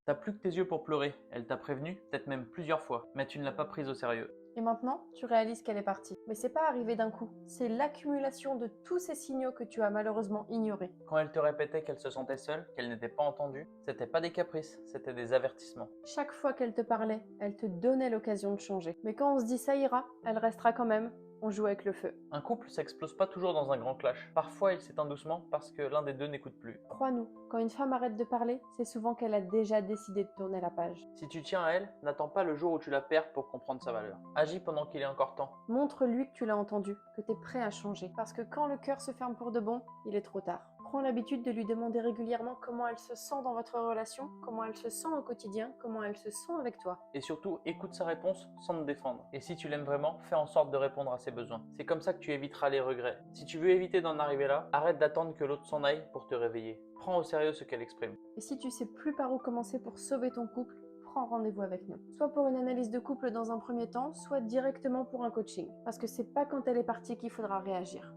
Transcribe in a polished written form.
T'as plus que tes yeux pour pleurer. Elle t'a prévenu, peut-être même plusieurs fois, mais tu ne l'as pas prise au sérieux. Et maintenant, tu réalises qu'elle est partie. Mais c'est pas arrivé d'un coup. C'est l'accumulation de tous ces signaux que tu as malheureusement ignorés. Quand elle te répétait qu'elle se sentait seule, qu'elle n'était pas entendue, c'était pas des caprices, c'était des avertissements. Chaque fois qu'elle te parlait, elle te donnait l'occasion de changer. Mais quand on se dit ça ira, elle restera quand même. On joue avec le feu. Un couple s'explose pas toujours dans un grand clash. Parfois, il s'éteint doucement parce que l'un des deux n'écoute plus. Crois-nous, quand une femme arrête de parler, c'est souvent qu'elle a déjà décidé de tourner la page. Si tu tiens à elle, n'attends pas le jour où tu la perds pour comprendre sa valeur. Agis pendant qu'il est encore temps. Montre-lui que tu l'as entendu, que tu es prêt à changer. Parce que quand le cœur se ferme pour de bon, il est trop tard. Prends l'habitude de lui demander régulièrement comment elle se sent dans votre relation, comment elle se sent au quotidien, comment elle se sent avec toi. Et surtout, écoute sa réponse sans te défendre. Et si tu l'aimes vraiment, fais en sorte de répondre à ses besoins. C'est comme ça que tu éviteras les regrets. Si tu veux éviter d'en arriver là, arrête d'attendre que l'autre s'en aille pour te réveiller. Prends au sérieux ce qu'elle exprime. Et si tu sais plus par où commencer pour sauver ton couple, prends rendez-vous avec nous. Soit pour une analyse de couple dans un premier temps, soit directement pour un coaching. Parce que c'est pas quand elle est partie qu'il faudra réagir.